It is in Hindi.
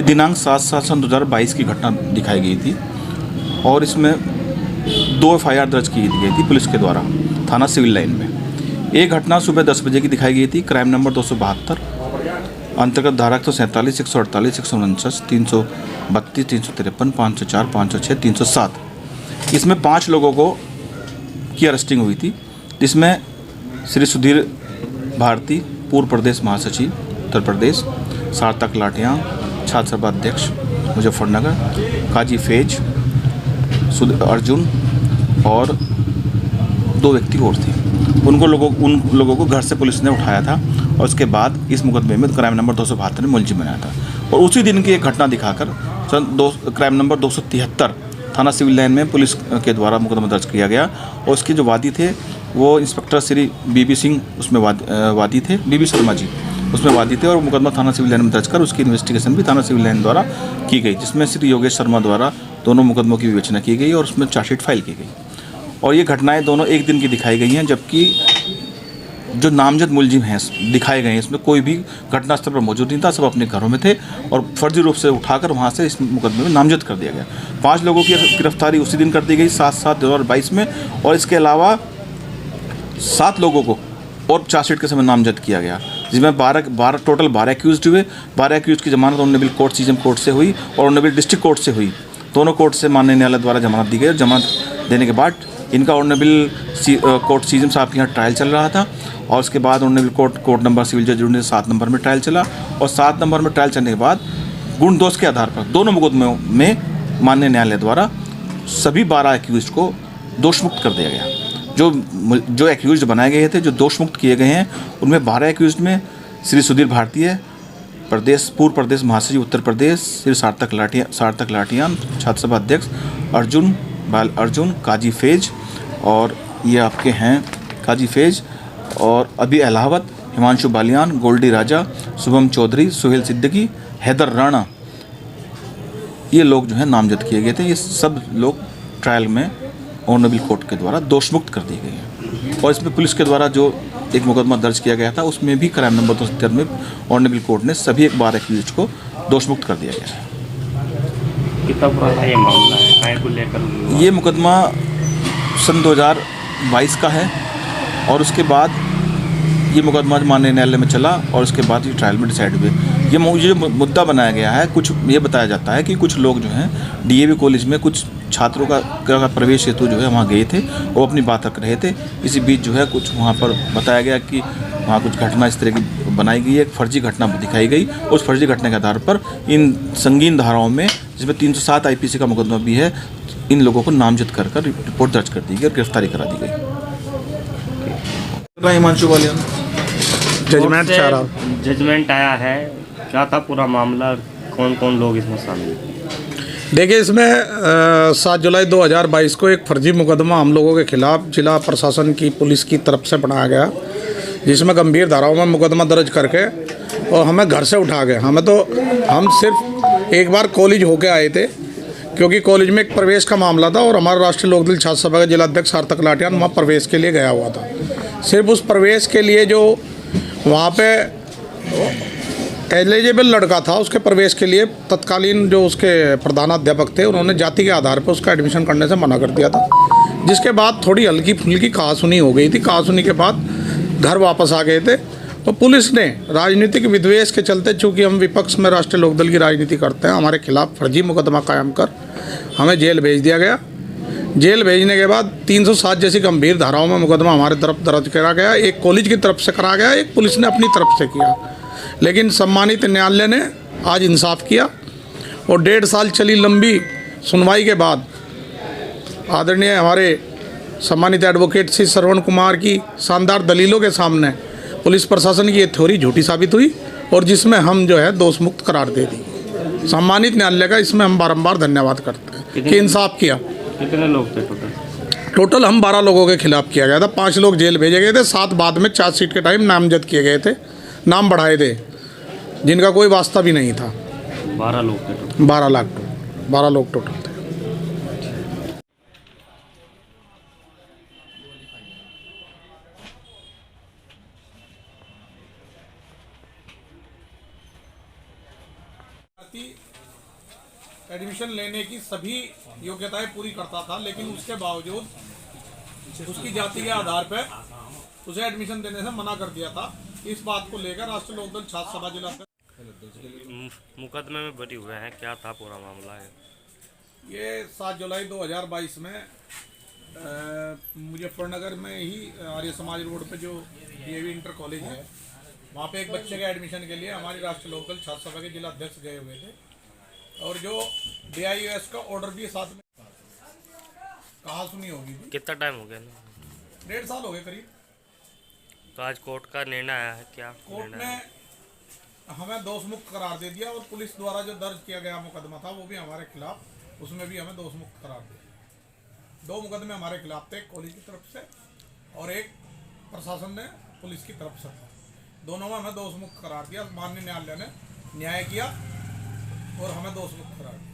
ये दिनांक 7/7/2022 की घटना दिखाई गई थी और इसमें 2 FIR दर्ज की गई थी पुलिस के द्वारा थाना सिविल लाइन में। एक घटना सुबह 10 बजे की दिखाई गई थी, क्राइम नंबर 272 अंतर्गत धारा 147, 148, 149, 332, 353, 504, 506, 307। इसमें 5 लोगों को की अरेस्टिंग हुई थी, जिसमें श्री सुधीर भारती, पूर्व प्रदेश महासचिव उत्तर प्रदेश, सार्थक लाटियां, छात्र सभा अध्यक्ष मुजफ्फरनगर, काजी फैज, अर्जुन और 2 व्यक्ति और थे। उन लोगों को घर से पुलिस ने उठाया था और उसके बाद इस मुकदमे में क्राइम नंबर 272 में मुलजिम बनाया था। और उसी दिन की एक घटना दिखाकर क्राइम नंबर 273 थाना सिविल लाइन में पुलिस के द्वारा मुकदमा दर्ज किया गया और उसके जो वादी थे वो इंस्पेक्टर श्री बीबी सिंह उसमें वादी थे, बीबी शर्मा जी उसमें वादी थे। और मुकदमा थाना सिविल लाइन में दर्ज कर उसकी इन्वेस्टिगेशन भी थाना सिविल लाइन द्वारा की गई, जिसमें श्री योगेश शर्मा द्वारा दोनों मुकदमों की विवेचना की गई और उसमें चार्जशीट फाइल की गई। और ये घटनाएं दोनों एक दिन की दिखाई गई हैं, जबकि जो नामजद मुलजिम हैं दिखाए गए हैं इसमें कोई भी घटनास्थल पर मौजूद नहीं था, सब अपने घरों में थे और फर्जी रूप से उठाकर वहां से इस मुकदमे में नामजद कर दिया गया। 5 लोगों की गिरफ्तारी उसी दिन कर दी गई 7/7/2022 में और इसके अलावा 7 लोगों को और चार्जशीट के समय नामजद किया गया, जिसमें 12 एक्यूज्ड हुए। 12 एक्यूज्ड की जमानत ऑनरेबल कोर्ट सीजम कोर्ट से हुई और ऑनरेबल डिस्ट्रिक्ट कोर्ट से हुई। दोनों कोर्ट से माननीय न्यायालय द्वारा जमानत दी गई और जमानत देने के बाद इनका ऑनरेबल कोर्ट सीजम साहब के यहाँ ट्रायल चल रहा था और उसके बाद ऑनरेबल कोर्ट नंबर सिविल जज 7 नंबर में ट्रायल चला और 7 नंबर में ट्रायल चलने के बाद गुण दोष के आधार पर दोनों मुकदमों में माननीय न्यायालय द्वारा सभी 12 एक्यूज्ड को दोषमुक्त कर दिया गया। जो एक्यूज्ड बनाए गए थे, जो दोषमुक्त किए गए हैं, उनमें 12 एक्यूज्ड में श्री सुधीर भारतीय, पूर्व प्रदेश महासचिव उत्तर प्रदेश, श्री सार्थक लाटियान, छात्र सभा अध्यक्ष अर्जुन, काजी फैज और ये आपके हैं काजी फैज और अभी अलाहावत, हिमांशु बालियान, गोल्डी राजा, शुभम चौधरी, सुहेल सिद्दीकी, हैदर राणा, ये लोग जो हैं नामजद किए गए थे। ये सब लोग ट्रायल में ऑनरेबल कोर्ट के द्वारा दोषमुक्त कर दिए गए हैं। और इसमें पुलिस के द्वारा जो एक मुकदमा दर्ज किया गया था उसमें भी क्राइम नंबर 273 में ऑनरेबल कोर्ट ने सभी 12 एक्यूज्ड को दोषमुक्त कर दिया गया है। कितना पुराना ये मामला है, काय को लेकर? ये मुकदमा सन 2022 का है और उसके बाद ये मुकदमा माननीय न्यायालय में चला और उसके बाद ये ट्रायल में डिसाइड हुए। ये मुद्दा बनाया गया है, कुछ ये बताया जाता है कि कुछ लोग जो हैं DAV कॉलेज में कुछ छात्रों का प्रवेश हेतु जो है वहाँ गए थे, वो अपनी बात रख रहे थे। इसी बीच जो है कुछ वहाँ पर बताया गया कि वहाँ कुछ घटना इस तरह की बनाई गई है, एक फर्जी घटना दिखाई गई। उस फर्जी घटना के आधार पर इन संगीन धाराओं में, जिसमें 307 IPC का मुकदमा भी है, इन लोगों को नामजद कर रिपोर्ट दर्ज कर दी गई और गिरफ्तारी करा दी गई। हिमांशु बालियान जजमेंट आया है, क्या था पूरा मामला, कौन कौन लोग इसमें शामिल हैं? देखिए, इसमें 7 जुलाई 2022 को एक फर्जी मुकदमा हम लोगों के खिलाफ जिला प्रशासन की पुलिस की तरफ से बनाया गया, जिसमें गंभीर धाराओं में मुकदमा दर्ज करके और हमें घर से उठा गए। हम सिर्फ एक बार कॉलेज होके आए थे, क्योंकि कॉलेज में एक प्रवेश का मामला था और हमारा राष्ट्रीय लोकदल छात्र सभा का जिला अध्यक्ष सार्थक लाटियान वहाँ प्रवेश के लिए गया हुआ था। सिर्फ उस प्रवेश के लिए जो वहाँ पे एलिजिबल लड़का था, उसके प्रवेश के लिए तत्कालीन जो उसके प्रधानाध्यापक थे उन्होंने जाति के आधार पर उसका एडमिशन करने से मना कर दिया था, जिसके बाद थोड़ी हल्की फुल्की कहासुनी हो गई थी। कहासुनी के बाद घर वापस आ गए थे तो पुलिस ने राजनीतिक विद्वेष के चलते, चूँकि हम विपक्ष में राष्ट्रीय लोकदल की राजनीति करते हैं, हमारे खिलाफ फर्जी मुकदमा कायम कर हमें जेल भेज दिया गया। जेल भेजने के बाद 307 जैसी गंभीर धाराओं में मुकदमा हमारे तरफ दर्ज करा गया। एक कॉलेज की तरफ से करा गया, एक पुलिस ने अपनी तरफ से किया। लेकिन सम्मानित न्यायालय ने आज इंसाफ किया और 1.5 साल चली लंबी सुनवाई के बाद आदरणीय हमारे सम्मानित एडवोकेट श्री श्रवण कुमार की शानदार दलीलों के सामने पुलिस प्रशासन की ये थ्योरी झूठी साबित हुई और जिसमें हम जो है दोषमुक्त करार दे दी। सम्मानित न्यायालय का इसमें हम बारंबार धन्यवाद करते हैं कि इंसाफ किया। कितने लोग थे टोटल? हम 12 लोगों के खिलाफ किया गया था। 5 लोग जेल भेजे गए थे, 7 बाद में चार्जशीट के टाइम नामजद किए गए थे, नाम बढ़ाए थे, जिनका कोई वास्ता भी नहीं था। 12 लोग थे, 12 लोग टोटल थे। एडमिशन लेने की सभी योग्यताएं पूरी करता था, लेकिन उसके बावजूद उसकी जाति के आधार पर उसे एडमिशन देने से मना कर दिया था। इस बात को लेकर राष्ट्रीय लोकदल छात्र सभा जिला मुकदमे में बरी हुए हैं, क्या था पूरा मामला है? ये 7 जुलाई 2022 में मुजफ्फरनगर में ही आर्य समाज रोड पे जो डीएवी इंटर कॉलेज है, वहाँ पे एक बच्चे के एडमिशन के लिए हमारी राष्ट्रीय लोकदल छात्र सभा के जिला अध्यक्ष गए हुए थे, और जो DIOS का ऑर्डर भी साथ में कहा सुनी होगी थी। कितना टाइम हो गया? 1.5 साल हो गए करीब। तो आज कोर्ट का निर्णय आया है, क्या कोर्ट निर्णय ने है? हमें दोषमुक्त करार दे दिया, और पुलिस द्वारा जो दर्ज किया गया मुकदमा था वो भी हमारे खिलाफ, उसमें भी हमें दोषमुक्त करार दिया। 2 मुकदमे हमारे खिलाफ थे, एक कॉलेज की तरफ से और एक प्रशासन ने पुलिस की तरफ से था। दोनों में हमें दोषमुक्त करार दिया। माननीय न्यायालय ने न्याय किया और हमें दोषमुक्त करार दिया।